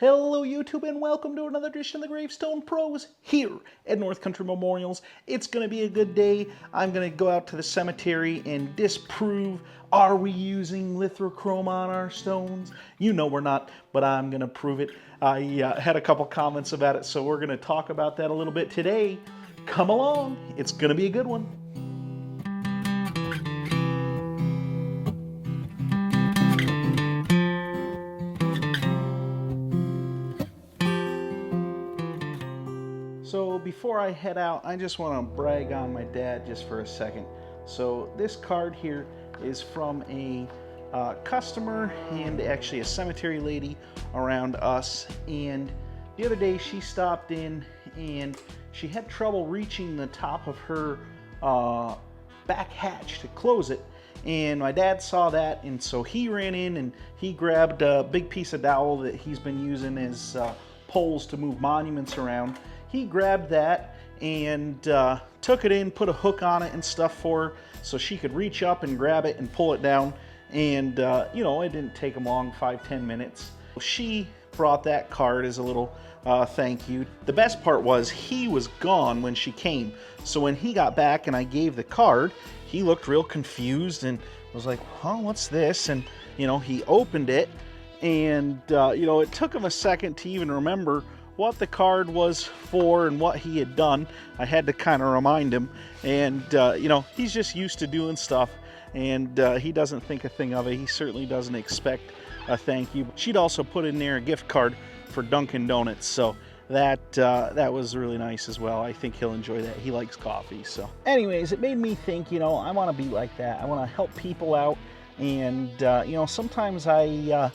Hello YouTube and welcome to another edition of the Gravestone Pros here at North Country Memorials. It's going to be a good day. I'm going to go out to the cemetery and disprove, are we using lithrochrome on our stones? You know we're not, but I'm going to prove it. I had a couple comments about it, so we're going to talk about that a little bit today. Come along, it's going to be a good one. So before I head out, I just want to brag on my dad just for a second. So this card here is from a customer and actually a cemetery lady around us. And the other day she stopped in and she had trouble reaching the top of her back hatch to close it. And my dad saw that, and so he ran in and he grabbed a big piece of dowel that he's been using as poles to move monuments around. He grabbed that and took it in, put a hook on it and stuff for her so she could reach up and grab it and pull it down. And, you know, it didn't take him long, 5-10 minutes. She brought that card as a little thank you. The best part was he was gone when she came. So when he got back and I gave the card, he looked real confused and was like, huh, what's this? And, you know, he opened it and, you know, it took him a second to even remember what the card was for and what he had done. I had to kind of remind him, and you know, he's just used to doing stuff, and he doesn't think a thing of it. He certainly doesn't expect a thank you. She'd also put in there a gift card for Dunkin' Donuts, so that was really nice as well. I think he'll enjoy that. He likes coffee. So anyways, it made me think, you know, I want to be like that. I want to help people out, and you know, sometimes I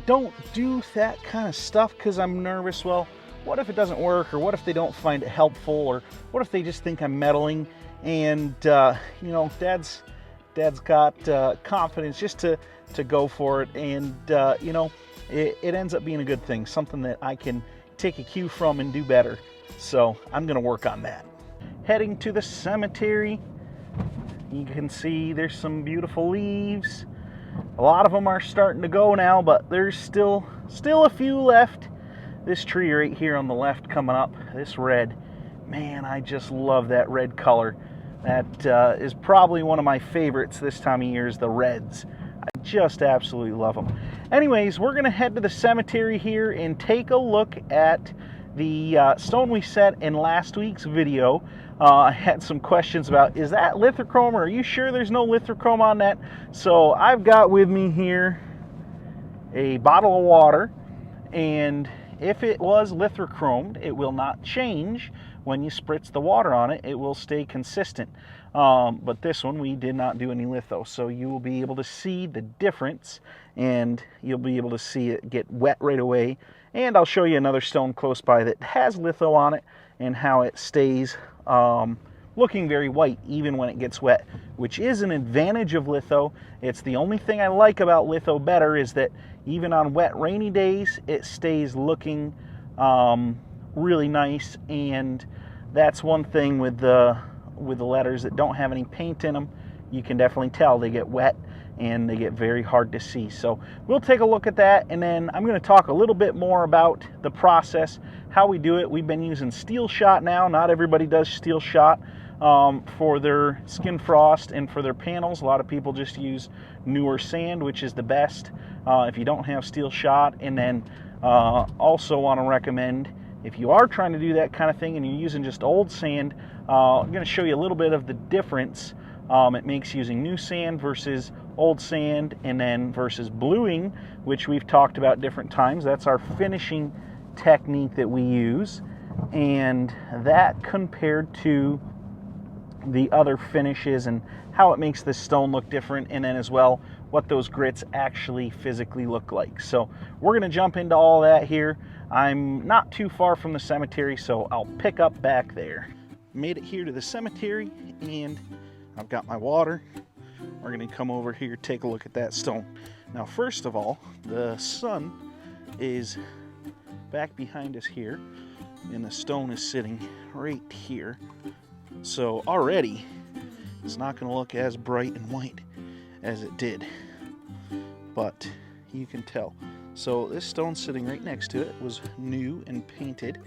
don't do that kind of stuff because I'm nervous. Well, what if it doesn't work? Or what if they don't find it helpful? Or what if they just think I'm meddling? And, you know, Dad's got confidence just to go for it. And, you know, it ends up being a good thing, something that I can take a cue from and do better. So I'm going to work on that. Heading to the cemetery. You can see there's some beautiful leaves. A lot of them are starting to go now, but there's still a few left. This tree right here on the left coming up, this red, man, I just love that red color. That is probably one of my favorites this time of year, is the reds. I just absolutely love them. Anyways, we're going to head to the cemetery here and take a look at the stone we set in last week's video. I had some questions about, is that lithrochrome, or are you sure there's no lithrochrome on that? So I've got with me here a bottle of water, and if it was lithochromed, it will not change when you spritz the water on it. It will stay consistent. But this one, we did not do any litho, so you will be able to see the difference, and you'll be able to see it get wet right away. And I'll show you another stone close by that has litho on it and how it stays looking very white even when it gets wet, which is an advantage of litho. It's the only thing I like about litho better, is that even on wet, rainy days, it stays looking really nice. And that's one thing with the letters that don't have any paint in them. You can definitely tell they get wet and they get very hard to see. So we'll take a look at that, and then I'm going to talk a little bit more about the process, how we do it. We've been using steel shot now. Not everybody does steel shot for their skin frost and for their panels. A lot of people just use newer sand, which is the best if you don't have steel shot. And then also want to recommend, if you are trying to do that kind of thing and you're using just old sand, I'm going to show you a little bit of the difference it makes using new sand versus old sand, and then versus bluing, which we've talked about different times. That's our finishing technique that we use, and that compared to the other finishes and how it makes this stone look different, and then as well what those grits actually physically look like. So we're going to jump into all that here. I'm not too far from the cemetery, so I'll pick up back there. Made it here to the cemetery, and I've got my water. We're going to come over here, take a look at that stone. Now, first of all, the sun is back behind us here, and the stone is sitting right here. So already, it's not going to look as bright and white as it did. But you can tell So this stone sitting right next to it was new and painted,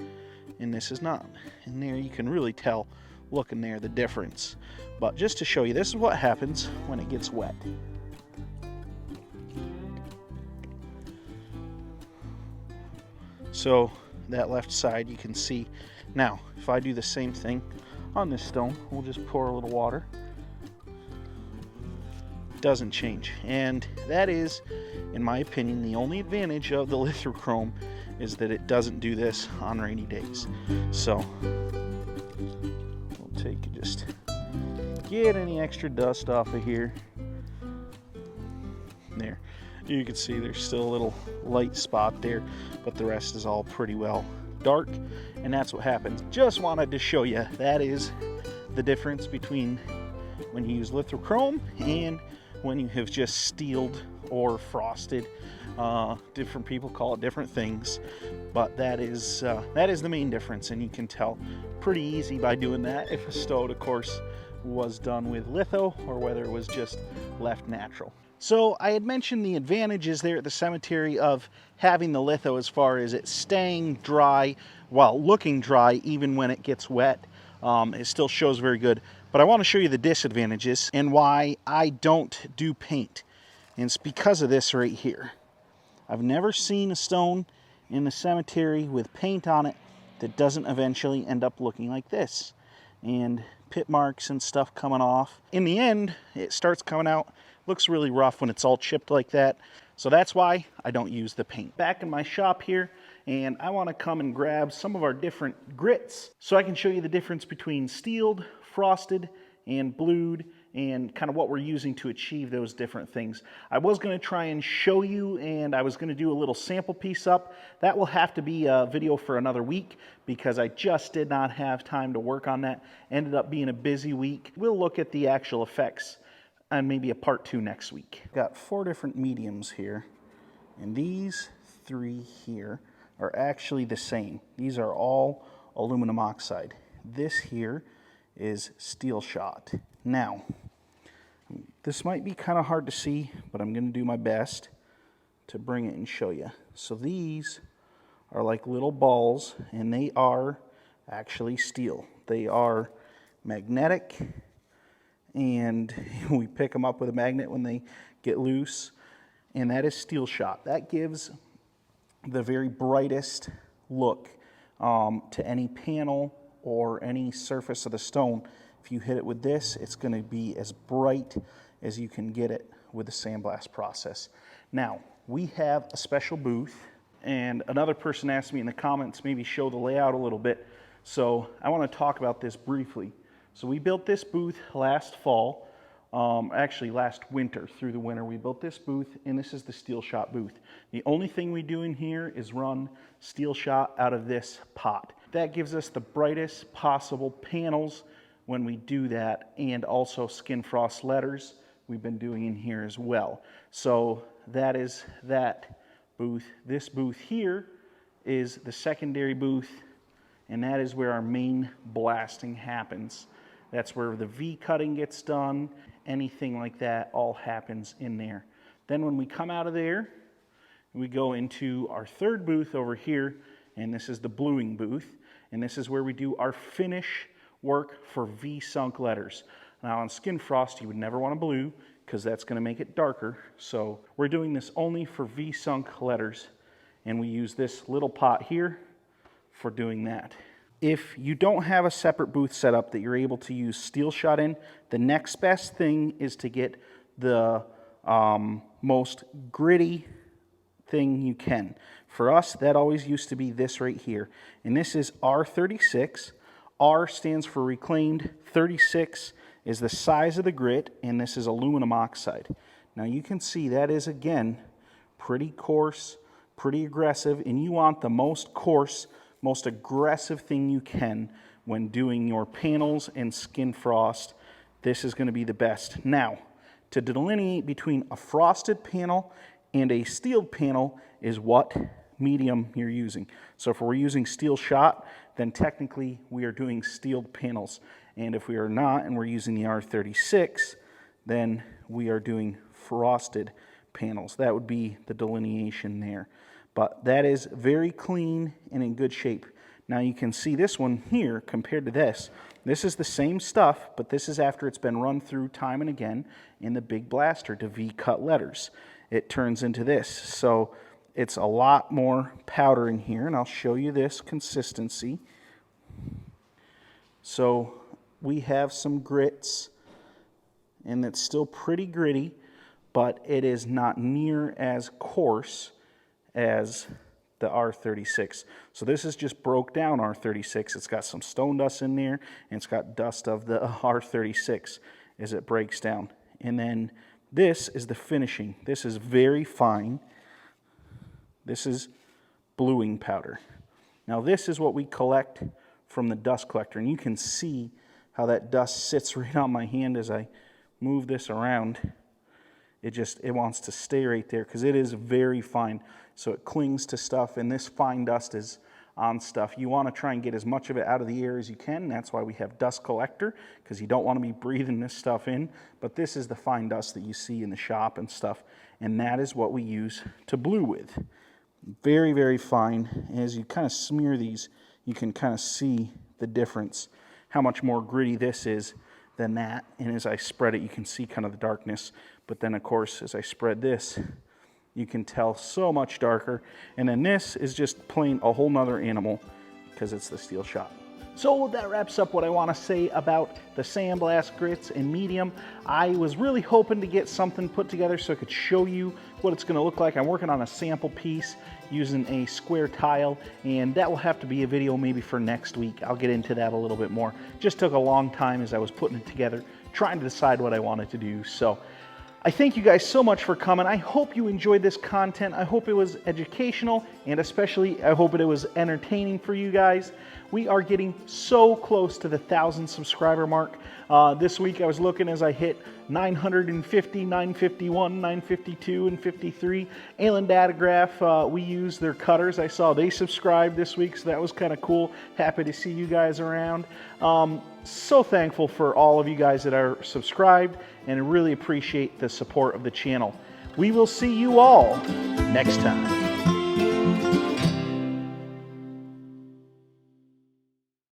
and this is not. And there you can really tell, looking there, the difference. But just to show you, this is what happens when it gets wet. So that left side you can see. Now, if I do the same thing on this stone, we'll just pour a little water. Doesn't change. And that is, in my opinion, the only advantage of the lithrochrome is that it doesn't do this on rainy days. So we'll take and just get any extra dust off of here. There. You can see there's still a little light spot there, but the rest is all pretty well dark, and that's what happens. Just wanted to show you that is the difference between when you use lithrochrome and when you have just steeled or frosted. Different people call it different things, but that is the main difference, and you can tell pretty easy by doing that if a stone, of course, was done with litho or whether it was just left natural. So I had mentioned the advantages there at the cemetery of having the litho as far as it staying dry, while looking dry even when it gets wet. It still shows very good. But I want to show you the disadvantages and why I don't do paint. And it's because of this right here. I've never seen a stone in the cemetery with paint on it that doesn't eventually end up looking like this. And pit marks and stuff coming off. In the end, it starts coming out. Looks really rough when it's all chipped like that. So that's why I don't use the paint. Back in my shop here, and I want to come and grab some of our different grits so I can show you the difference between steeled, frosted, and blued, and kind of what we're using to achieve those different things. I was going to try and show you, and I was going to do a little sample piece up. That will have to be a video for another week because I just did not have time to work on that. Ended up being a busy week. We'll look at the actual effects and maybe a part 2 next week. Got 4 different mediums here, and these 3 here are actually the same. These are all aluminum oxide. This here is steel shot. Now, this might be kind of hard to see, but I'm going to do my best to bring it and show you. So these are like little balls, and they are actually steel. They are magnetic, and we pick them up with a magnet when they get loose, and that is steel shot. That gives the very brightest look to any panel or any surface of the stone. If you hit it with this, it's going to be as bright as you can get it with the sandblast process. Now, we have a special booth, and another person asked me in the comments maybe show the layout a little bit, so I want to talk about this briefly. So we built this booth last fall, actually last winter, through the winter. We built this booth, and this is the steel shot booth. The only thing we do in here is run steel shot out of this pot. That gives us the brightest possible panels when we do that, and also skin frost letters we've been doing in here as well. So that is that booth. This booth here is the secondary booth, and that is where our main blasting happens. That's where the V cutting gets done, anything like that all happens in there. Then when we come out of there, we go into our third booth over here, and this is the bluing booth, and this is where we do our finish work for V-sunk letters. Now on skin frost, you would never want to blue because that's going to make it darker. So we're doing this only for V-sunk letters, and we use this little pot here for doing that. If you don't have a separate booth set up that you're able to use steel shot in, the next best thing is to get the most gritty thing you can. For us, that always used to be this right here, and this is R36. R stands for reclaimed. 36 is the size of the grit, and this is aluminum oxide. Now you can see that is, again, pretty coarse, pretty aggressive, and you want the most coarse, most aggressive thing you can when doing your panels and skin frost. This is going to be the best. Now, to delineate between a frosted panel and a steeled panel is what medium you're using. So if we're using steel shot, then technically we are doing steeled panels. And if we are not, and we're using the R36, then we are doing frosted panels. That would be the delineation there. But that is very clean and in good shape. Now you can see this one here compared to this. This is the same stuff, but this is after it's been run through time and again in the big blaster to V-cut letters. It turns into this. So it's a lot more powder in here, and I'll show you this consistency. So we have some grits, and it's still pretty gritty, but it is not near as coarse as the R36. So this is just broke down R36. It's got some stone dust in there, and it's got dust of the R36 as it breaks down. And then this is the finishing. This is very fine. This is bluing powder. Now this is what we collect from the dust collector, and you can see how that dust sits right on my hand as I move this around. It wants to stay right there because it is very fine. So it clings to stuff, and this fine dust is on stuff. You want to try and get as much of it out of the air as you can. That's why we have dust collector, because you don't want to be breathing this stuff in. But this is the fine dust that you see in the shop and stuff, and that is what we use to blue with. Very, very fine. As you kind of smear these, you can kind of see the difference, how much more gritty this is than that. And as I spread it, you can see kind of the darkness. But then, of course, as I spread this, you can tell so much darker. And then this is just plain a whole nother animal because it's the steel shot. So that wraps up what I want to say about the sandblast grits in medium. I was really hoping to get something put together so I could show you what it's going to look like. I'm working on a sample piece using a square tile, and that will have to be a video maybe for next week. I'll get into that a little bit more. Just took a long time as I was putting it together, trying to decide what I wanted to do. So I thank you guys so much for coming. I hope you enjoyed this content. I hope it was educational, and especially I hope it was entertaining for you guys. We are getting so close to the 1,000 subscriber mark. This week I was looking as I hit 950, 951, 952, and 53. Allen Datagraph, we use their cutters. I saw they subscribed this week, so that was kind of cool. Happy to see you guys around. So thankful for all of you guys that are subscribed, and I really appreciate the support of the channel. We will see you all next time.